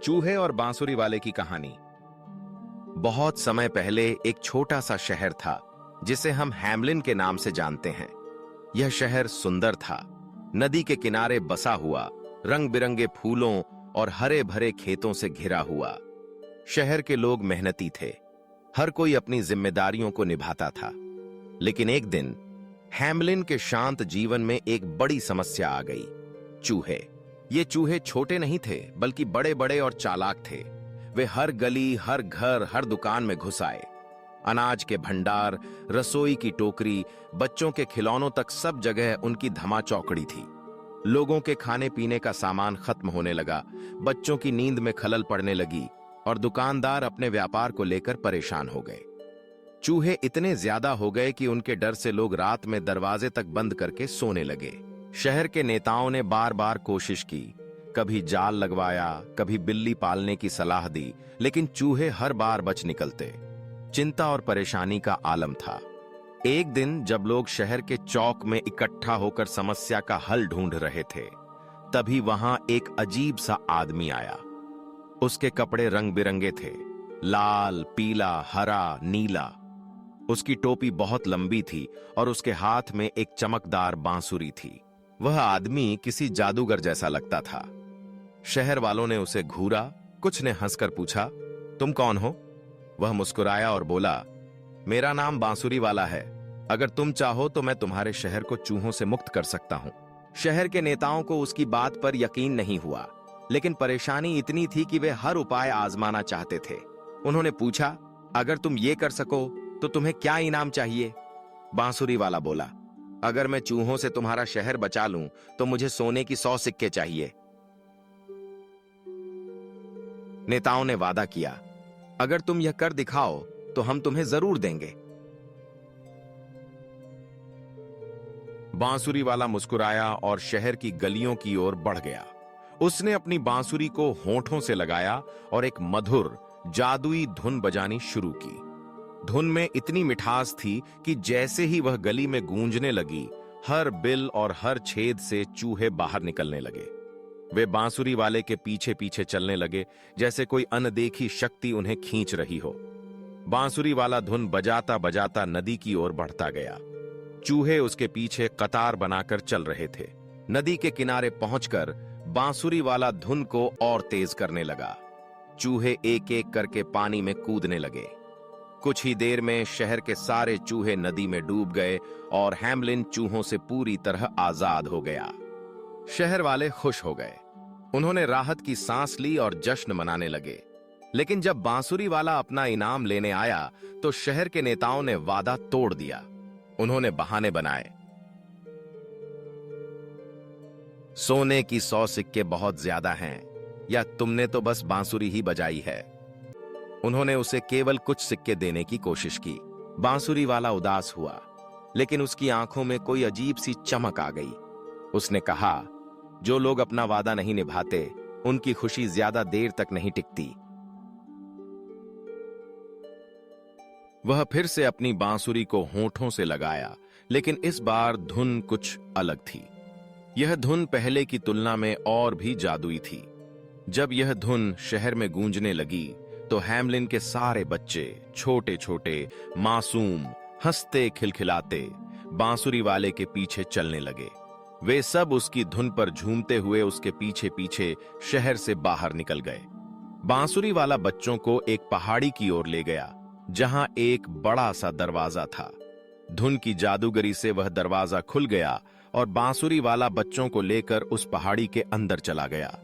चूहे और बांसुरी वाले की कहानी। बहुत समय पहले एक छोटा सा शहर था जिसे हम हैम्लिन के नाम से जानते हैं। यह शहर सुंदर था, नदी के किनारे बसा हुआ, रंग बिरंगे फूलों और हरे भरे खेतों से घिरा हुआ। शहर के लोग मेहनती थे, हर कोई अपनी जिम्मेदारियों को निभाता था। लेकिन एक दिन हैम्लिन के शांत जीवन में एक बड़ी समस्या आ गई। चूहे। ये चूहे छोटे नहीं थे, बल्कि बड़े बड़े और चालाक थे। वे हर गली, हर घर, हर दुकान में घुस आए। अनाज के भंडार, रसोई की टोकरी, बच्चों के खिलौनों तक सब जगह उनकी धमाचौकड़ी थी। लोगों के खाने पीने का सामान खत्म होने लगा, बच्चों की नींद में खलल पड़ने लगी और दुकानदार अपने व्यापार को लेकर परेशान हो गए। चूहे इतने ज्यादा हो गए कि उनके डर से लोग रात में दरवाजे तक बंद करके सोने लगे। शहर के नेताओं ने बार बार कोशिश की, कभी जाल लगवाया, कभी बिल्ली पालने की सलाह दी, लेकिन चूहे हर बार बच निकलते। चिंता और परेशानी का आलम था। एक दिन जब लोग शहर के चौक में इकट्ठा होकर समस्या का हल ढूंढ रहे थे, तभी वहां एक अजीब सा आदमी आया। उसके कपड़े रंग बिरंगे थे, लाल, पीला, हरा, नीला। उसकी टोपी बहुत लंबी थी और उसके हाथ में एक चमकदार बांसुरी थी। वह आदमी किसी जादूगर जैसा लगता था। शहर वालों ने उसे घूरा, कुछ ने हंसकर पूछा, तुम कौन हो? वह मुस्कुराया और बोला, मेरा नाम बांसुरी वाला है। अगर तुम चाहो तो मैं तुम्हारे शहर को चूहों से मुक्त कर सकता हूं। शहर के नेताओं को उसकी बात पर यकीन नहीं हुआ, लेकिन परेशानी इतनी थी कि वे हर उपाय आजमाना चाहते थे। उन्होंने पूछा, अगर तुम ये कर सको तो तुम्हें क्या इनाम चाहिए? बांसुरी वाला बोला, अगर मैं चूहों से तुम्हारा शहर बचा लूं तो मुझे सोने की 100 सिक्के चाहिए। नेताओं ने वादा किया, अगर तुम यह कर दिखाओ तो हम तुम्हें जरूर देंगे। बांसुरी वाला मुस्कुराया और शहर की गलियों की ओर बढ़ गया। उसने अपनी बांसुरी को होठों से लगाया और एक मधुर, जादुई धुन बजानी शुरू की। धुन में इतनी मिठास थी कि जैसे ही वह गली में गूंजने लगी, हर बिल और हर छेद से चूहे बाहर निकलने लगे। वे बांसुरी वाले के पीछे पीछे चलने लगे, जैसे कोई अनदेखी शक्ति उन्हें खींच रही हो। बांसुरी वाला धुन बजाता बजाता नदी की ओर बढ़ता गया। चूहे उसके पीछे कतार बनाकर चल रहे थे। नदी के किनारे पहुंचकर बांसुरी वाला धुन को और तेज करने लगा। चूहे एक एक करके पानी में कूदने लगे। कुछ ही देर में शहर के सारे चूहे नदी में डूब गए और हैम्लिन चूहों से पूरी तरह आजाद हो गया। शहर वाले खुश हो गए। उन्होंने राहत की सांस ली और जश्न मनाने लगे। लेकिन जब बांसुरी वाला अपना इनाम लेने आया तो शहर के नेताओं ने वादा तोड़ दिया। उन्होंने बहाने बनाए, सोने की 100 सिक्के बहुत ज्यादा हैं, या तुमने तो बस बांसुरी ही बजाई है। उन्होंने उसे केवल कुछ सिक्के देने की कोशिश की। बांसुरी वाला उदास हुआ, लेकिन उसकी आंखों में कोई अजीब सी चमक आ गई। उसने कहा, जो लोग अपना वादा नहीं निभाते, उनकी खुशी ज्यादा देर तक नहीं टिकती। वह फिर से अपनी बांसुरी को होठों से लगाया, लेकिन इस बार धुन कुछ अलग थी। यह धुन पहले की तुलना में और भी जादुई थी। जब यह धुन शहर में गूंजने लगी तो हैम्लिन के सारे बच्चे, छोटे छोटे, मासूम, हंसते खिलखिलाते बांसुरी वाले के पीछे चलने लगे। वे सब उसकी धुन पर झूमते हुए उसके पीछे पीछे शहर से बाहर निकल गए। बांसुरी वाला बच्चों को एक पहाड़ी की ओर ले गया, जहां एक बड़ा सा दरवाजा था। धुन की जादूगरी से वह दरवाजा खुल गया और बांसुरी वाला बच्चों को लेकर उस पहाड़ी के अंदर चला गया।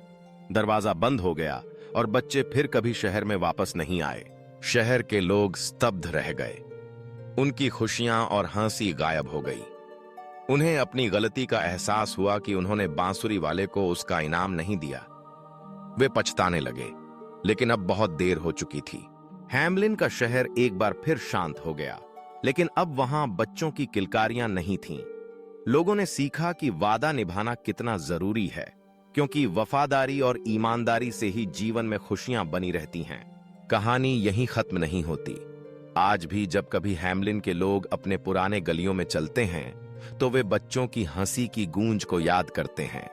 दरवाजा बंद हो गया और बच्चे फिर कभी शहर में वापस नहीं आए। शहर के लोग स्तब्ध रह गए। उनकी खुशियां और हंसी गायब हो गई। उन्हें अपनी गलती का एहसास हुआ कि उन्होंने बांसुरी वाले को उसका इनाम नहीं दिया। वे पछताने लगे, लेकिन अब बहुत देर हो चुकी थी। हैम्लिन का शहर एक बार फिर शांत हो गया, लेकिन अब वहां बच्चों की किलकारियां नहीं थीं। लोगों ने सीखा कि वादा निभाना कितना जरूरी है, क्योंकि वफादारी और ईमानदारी से ही जीवन में खुशियां बनी रहती हैं। कहानी यहीं खत्म नहीं होती। आज भी जब कभी हैम्लिन के लोग अपने पुराने गलियों में चलते हैं तो वे बच्चों की हंसी की गूंज को याद करते हैं।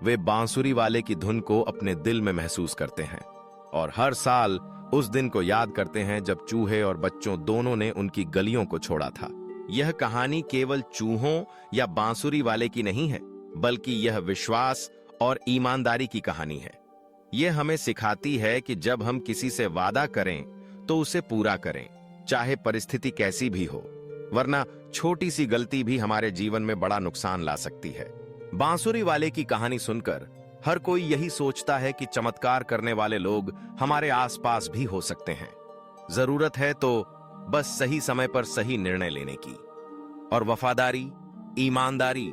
वे बांसुरी वाले की धुन को अपने दिल में महसूस करते हैं और हर साल उस दिन को याद करते हैं जब चूहे और बच्चों दोनों ने उनकी गलियों को छोड़ा था। यह कहानी केवल चूहों या बांसुरी वाले की नहीं है, बल्कि यह विश्वास और ईमानदारी की कहानी है। यह हमें सिखाती है कि जब हम किसी से वादा करें तो उसे पूरा करें, चाहे परिस्थिति कैसी भी हो, वरना छोटी सी गलती भी हमारे जीवन में बड़ा नुकसान ला सकती है। बांसुरी वाले की कहानी सुनकर हर कोई यही सोचता है कि चमत्कार करने वाले लोग हमारे आसपास भी हो सकते हैं। जरूरत है तो बस सही समय पर सही निर्णय लेने की, और वफादारी, ईमानदारी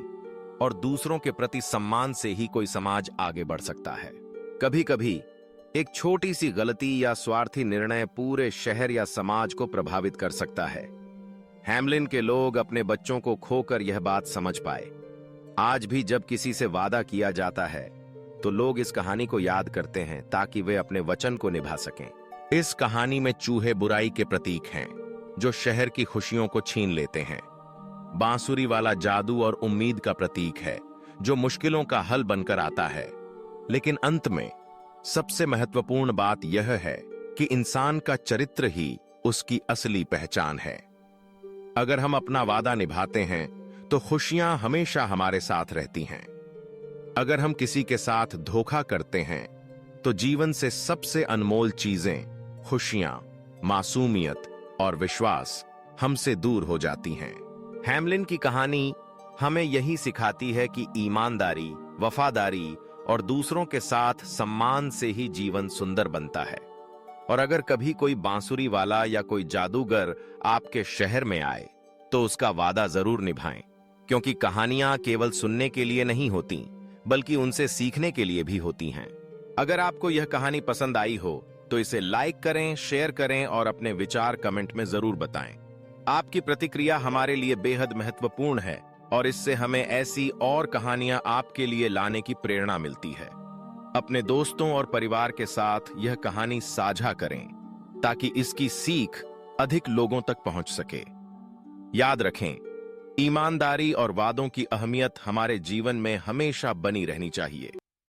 और दूसरों के प्रति सम्मान से ही कोई समाज आगे बढ़ सकता है। कभी कभी एक छोटी सी गलती या स्वार्थी निर्णय पूरे शहर या समाज को प्रभावित कर सकता है। हैम्लिन के लोग अपने बच्चों को खोकर यह बात समझ पाए। आज भी जब किसी से वादा किया जाता है तो लोग इस कहानी को याद करते हैं ताकि वे अपने वचन को निभा सकें। इस कहानी में चूहे बुराई के प्रतीक हैं जो शहर की खुशियों को छीन लेते हैं। बांसुरी वाला जादू और उम्मीद का प्रतीक है जो मुश्किलों का हल बनकर आता है। लेकिन अंत में सबसे महत्वपूर्ण बात यह है कि इंसान का चरित्र ही उसकी असली पहचान है। अगर हम अपना वादा निभाते हैं तो खुशियां हमेशा हमारे साथ रहती हैं। अगर हम किसी के साथ धोखा करते हैं तो जीवन से सबसे अनमोल चीजें, खुशियां, मासूमियत और विश्वास हमसे दूर हो जाती हैं। हैम्लिन की कहानी हमें यही सिखाती है कि ईमानदारी, वफादारी और दूसरों के साथ सम्मान से ही जीवन सुंदर बनता है। और अगर कभी कोई बांसुरी वाला या कोई जादूगर आपके शहर में आए तो उसका वादा जरूर निभाएं, क्योंकि कहानियां केवल सुनने के लिए नहीं होती, बल्कि उनसे सीखने के लिए भी होती हैं। अगर आपको यह कहानी पसंद आई हो तो इसे लाइक करें, शेयर करें और अपने विचार कमेंट में जरूर बताएं। आपकी प्रतिक्रिया हमारे लिए बेहद महत्वपूर्ण है और इससे हमें ऐसी और कहानियां आपके लिए लाने की प्रेरणा मिलती है। अपने दोस्तों और परिवार के साथ यह कहानी साझा करें ताकि इसकी सीख अधिक लोगों तक पहुंच सके। याद रखें, ईमानदारी और वादों की अहमियत हमारे जीवन में हमेशा बनी रहनी चाहिए।